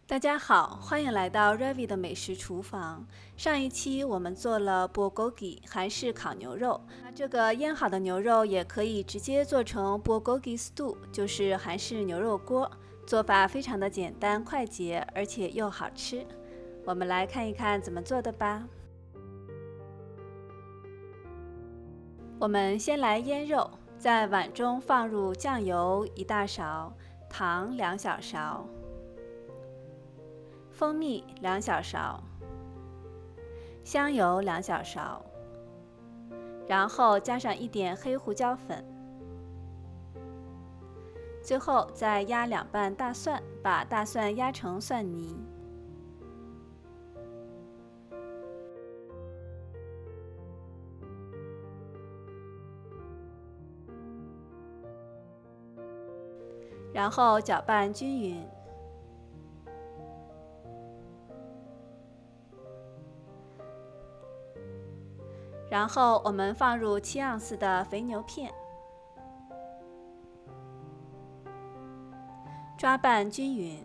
大家好，欢迎来到 Ravi 的美食厨房。上一期我们做了 bulgogi 韩式烤牛肉，这个腌好的牛肉也可以直接做成 bulgogi stew，就是韩式牛肉锅。做法非常的简单快捷，而且又好吃。我们来看一看怎么做的吧。我们先来腌肉，在碗中放入酱油1大勺，糖2小勺。蜂蜜2小勺，香油2小勺，然后加上一点黑胡椒粉，最后再压2瓣大蒜，把大蒜压成蒜泥。然后搅拌均匀。然后我们放入7盎司的肥牛片，抓拌均匀。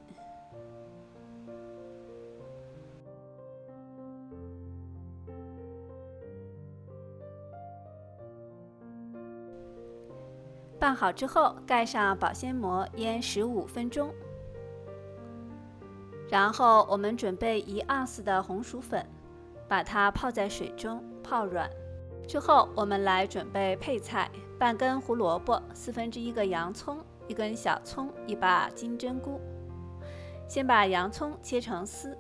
拌好之后，盖上保鲜膜，腌15分钟。然后我们准备1盎司的红薯粉，把它泡在水中泡软。之后我们来准备配菜：半根胡萝卜，1/4个洋葱，1根小葱，1把金针菇。先把洋葱切成丝，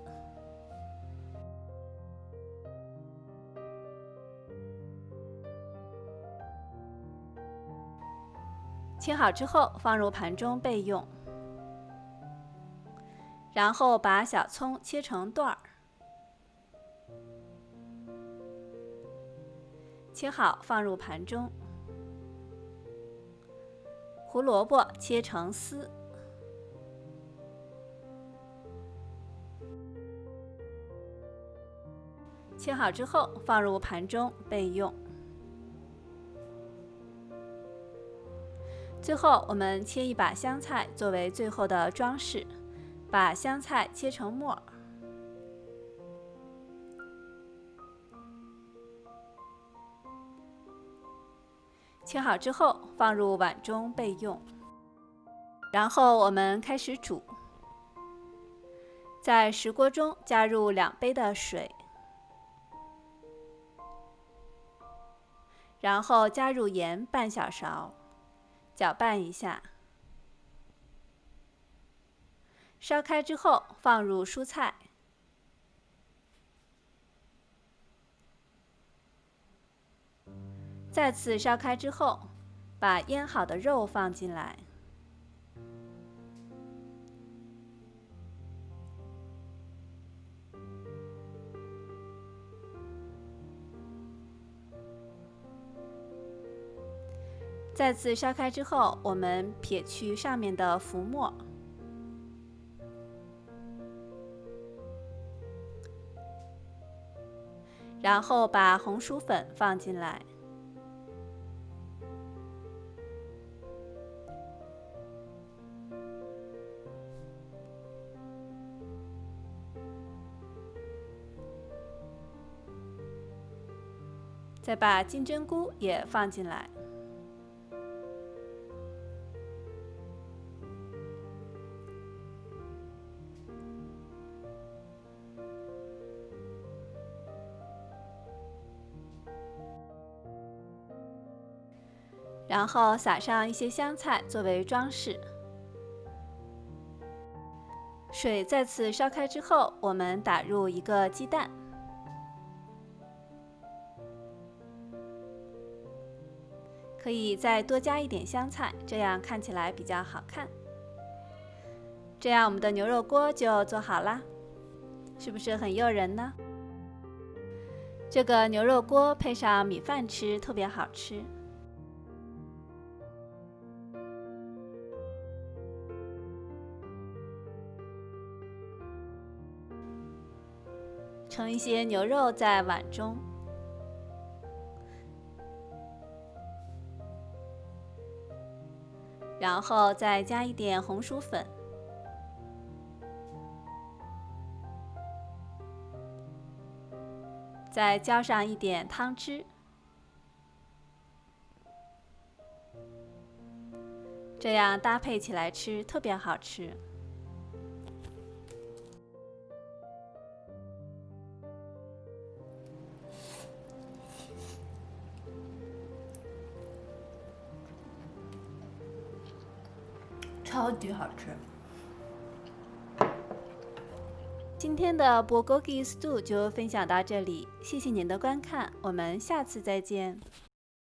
切好之后放入盘中备用。然后把小葱切成段儿，切好放入盘中。胡萝卜切成丝，切好之后放入盘中备用。最后我们切1把香菜作为最后的装饰，把香菜切成末。切好之后放入碗中备用。然后我们开始煮，在石锅中加入2杯的水，然后加入盐半小勺，搅拌一下。烧开之后放入蔬菜，再次烧开之后，把腌好的肉放进来。再次烧开之后，我们撇去上面的浮沫，然后把红薯粉放进来，再把金针菇也放进来。然后撒上一些香菜作为装饰。水再次烧开之后，我们打入1个鸡蛋，可以再多加一点香菜，这样看起来比较好看。这样我们的牛肉锅就做好啦，是不是很诱人呢？这个牛肉锅配上米饭吃特别好吃。盛一些牛肉在碗中，然后再加一点红薯粉，再浇上一点汤汁，这样搭配起来吃特别好吃。超级好吃。今天的bulgogi stew 就分享到这里，谢谢您的观看，我们下次再见。